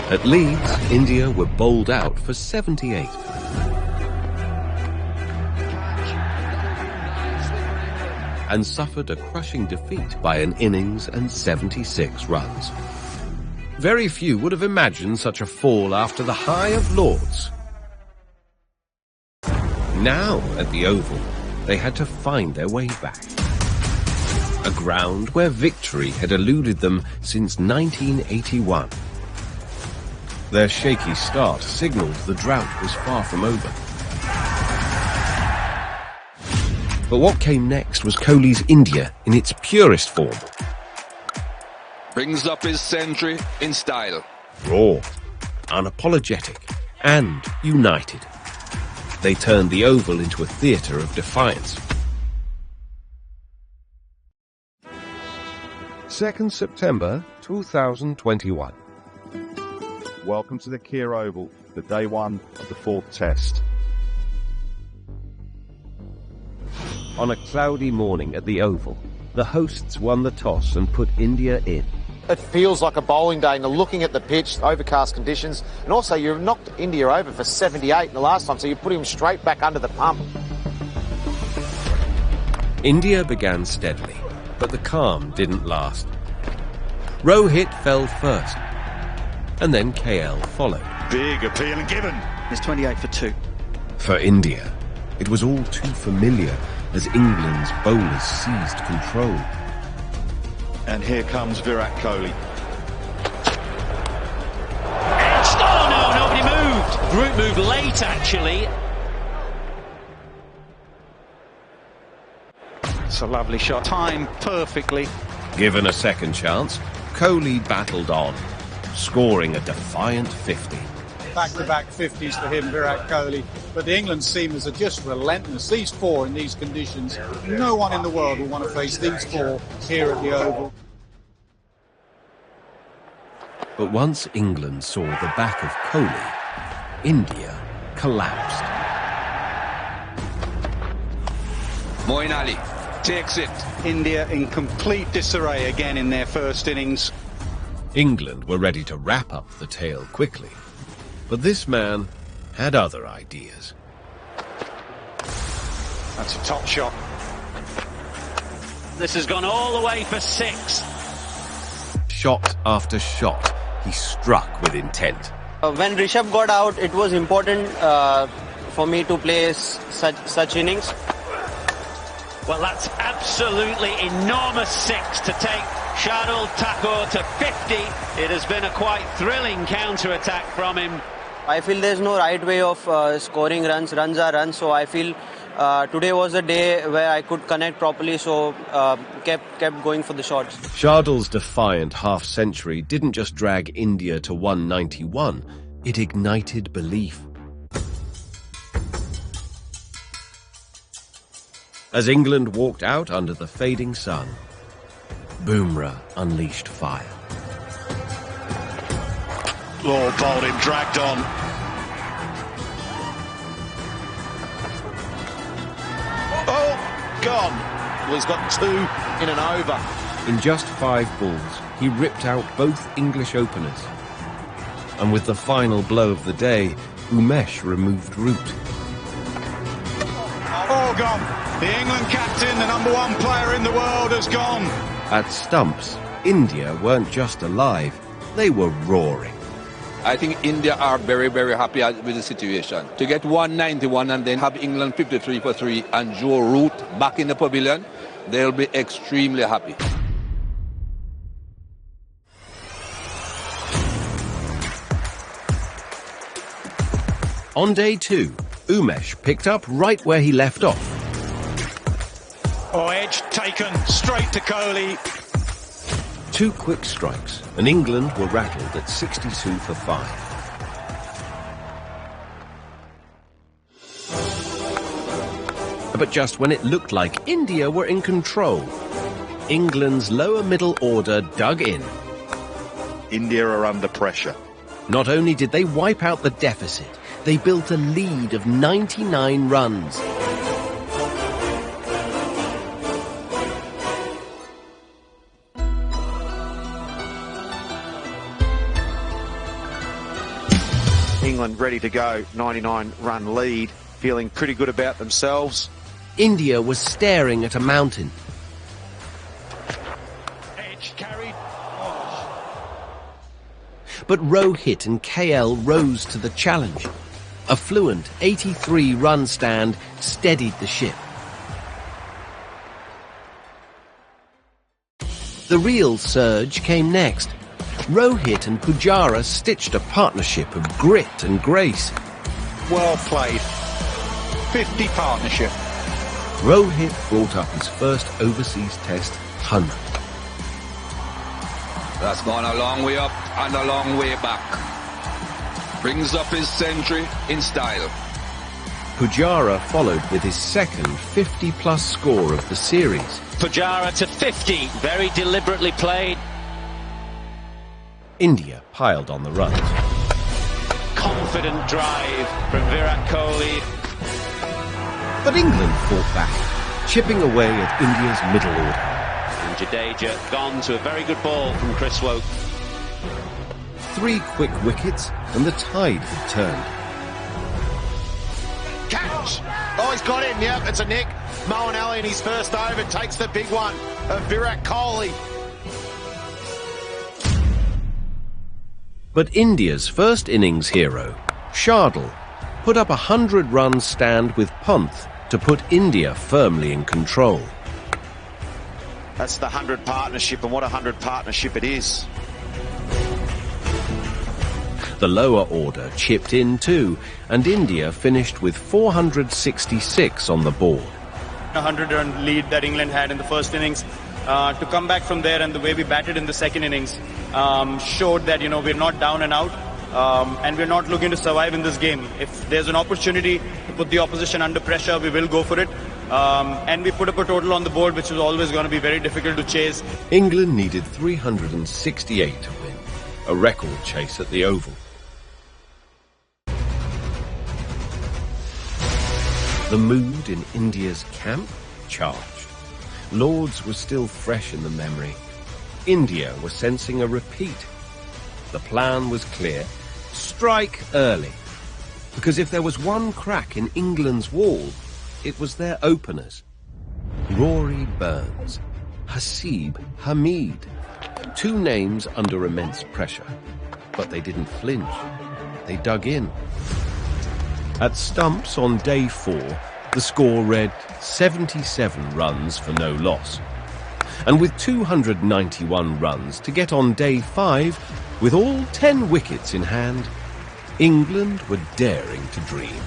At Leeds, India were bowled out for 78. And suffered a crushing defeat by an innings and 76 runs. Very few would have imagined such a fall after the high of Lord's. Now, at the Oval, they had to find their way back. A ground where victory had eluded them since 1981. Their shaky start signalled the drought was far from over. But what came next was Kohli's India in its purest form. Brings up his century in style. Raw, unapologetic, and united. They turned the Oval into a theatre of defiance. 2nd September 2021. Welcome to the Kia Oval, the day one of the 4th Test. On a cloudy morning at the Oval, the hosts won the toss and put India in. It feels like a bowling day, and looking at the pitch, overcast conditions, and also you've knocked India over for 78 in the last time, so you put him straight back under the pump. India began steadily, but the calm didn't last. Rohit fell first, and then KL followed. Big appeal and given. It's 28 for 2. For India, it was all too familiar as England's bowlers seized control. And here comes Virat Kohli. Oh no, nobody moved. Root moved late actually. It's a lovely shot. Timed perfectly. Given a second chance, Kohli battled on, scoring a defiant 50. Back-to-back 50s for him, Virat Kohli. But the England seamers are just relentless. These four in these conditions, no one in the world will want to face these four here at the Oval. But once England saw the back of Kohli, India collapsed. Moeen Ali takes it. India in complete disarray again in their first innings. England were ready to wrap up the tale quickly. But this man had other ideas. That's a top shot. This has gone all the way for 6. Shot after shot, he struck with intent. When Rishabh got out, it was important for me to play such innings. Well, that's absolutely enormous 6 to take Shardul Thakur to 50. It has been a quite thrilling counter-attack from him. I feel there's no right way of scoring runs. Runs are runs, so I feel today was a day where I could connect properly, so kept going for the shots. Shardul's defiant half-century didn't just drag India to 191, it ignited belief. As England walked out under the fading sun, Bumrah unleashed fire. Oh, bowled him, dragged on. Oh, gone. Well, he's got 2 in and over. In just 5 balls, he ripped out both English openers. And with the final blow of the day, Umesh removed Root. Oh, gone. The England captain, the #1 player in the world, has gone. At stumps, India weren't just alive, they were roaring. I think India are very, very happy with the situation. To get 191 and then have England 53 for 3 and Joe Root back in the pavilion, they'll be extremely happy. On day 2, Umesh picked up right where he left off. Oh, edge taken straight to Kohli. 2 quick strikes, and England were rattled at 62 for 5. But just when it looked like India were in control, England's lower middle order dug in. India are under pressure. Not only did they wipe out the deficit, they built a lead of 99 runs. England ready to go, 99-run lead, feeling pretty good about themselves. India was staring at a mountain. Edge carried. But Rohit and KL rose to the challenge. A fluent 83-run stand steadied the ship. The real surge came next. Rohit and Pujara stitched a partnership of grit and grace. Well played. 50 partnership. Rohit brought up his first overseas test 100. That's gone a long way up and a long way back. Brings up his century in style. Pujara followed with his second 50-plus score of the series. Pujara to 50, very deliberately played. India piled on the runs. Confident drive from Virat Kohli. But England fought back, chipping away at India's middle order. And Jadeja gone to a very good ball from Chris Woke. 3 quick wickets and the tide had turned. Catch! Oh, he's got him, yep, it's a nick. Moeen Ali in his first over takes the big one of Virat Kohli. But India's first innings hero, Shardul, put up a 100-run stand with Pant to put India firmly in control. That's the 100 partnership, and what a 100 partnership it is. The lower order chipped in too, and India finished with 466 on the board. A 100-run lead that England had in the first innings. To come back from there and the way we batted in the second innings showed that, we're not down and out and we're not looking to survive in this game. If there's an opportunity to put the opposition under pressure, we will go for it. And we put up a total on the board, which was always going to be very difficult to chase. England needed 368 to win, a record chase at the Oval. The mood in India's camp charged. Lords was still fresh in the memory. India was sensing a repeat. The plan was clear. Strike early. Because if there was one crack in England's wall, it was their openers. Rory Burns, Hasib Hamid. 2 names under immense pressure. But they didn't flinch. They dug in. At stumps on day 4, the score read 77 runs for no loss. And with 291 runs to get on day 5, with all 10 wickets in hand, England were daring to dream.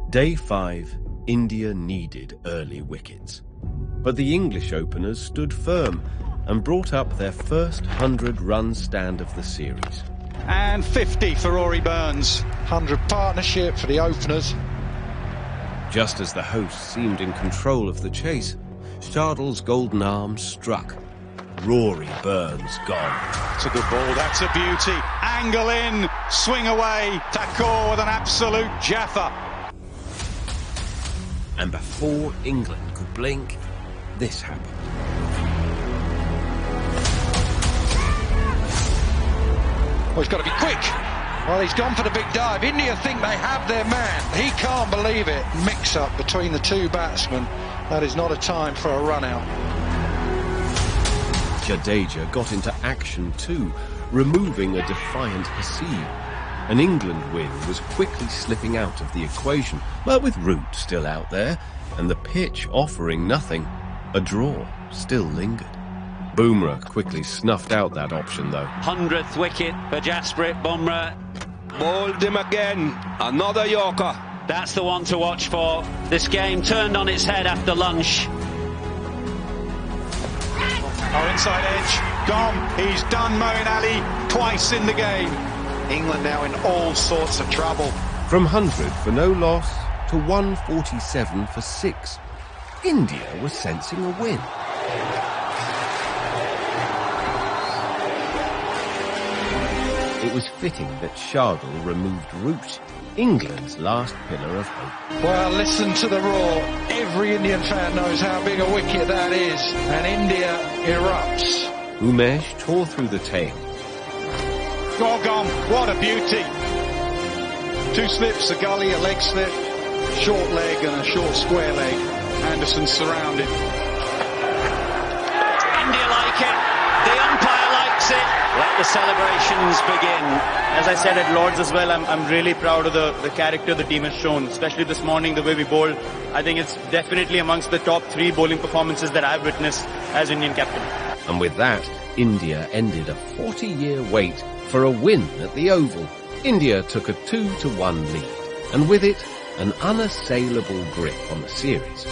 Day 5, India needed early wickets. But the English openers stood firm and brought up their first 100-run stand of the series. And 50 for Rory Burns. 100 partnership for the openers. Just as the hosts seemed in control of the chase, Shardul's golden arm struck. Rory Burns gone. It's a good ball, that's a beauty. Angle in, swing away. Thakur with an absolute jaffa. And before England could blink, this happened. Well, he's got to be quick. Well, he's gone for the big dive. India think they have their man. He can't believe it. Mix-up between the 2 batsmen. That is not a time for a run-out. Jadeja got into action too, removing a defiant Hasib. An England win was quickly slipping out of the equation, but with Root still out there, and the pitch offering nothing, a draw still lingered. Bumrah quickly snuffed out that option though. 100th wicket for Jasprit Bumrah. Bowled him again. Another Yorker. That's the one to watch for. This game turned on its head after lunch. Our inside edge, gone. He's done Moeen Ali twice in the game. England now in all sorts of trouble. From 100 for no loss to 147 for 6. India was sensing a win. it was fitting that Shardul removed Root, England's last pillar of hope. Well, listen to the roar. Every Indian fan knows how big a wicket that is, and India erupts. Umesh tore through the tail. Gone, what a beauty. 2 slips, a gully, a leg slip, short leg and a short square leg. Anderson surrounded. India like it. The umpire likes it. Let the celebrations begin. As I said at Lords as well, I'm really proud of the character the team has shown, especially this morning, the way we bowled. I think it's definitely amongst the top 3 bowling performances that I've witnessed as Indian captain. And with that, India ended a 40-year wait for a win at the Oval. India took a 2-1 lead, and with it, an unassailable grip on the series.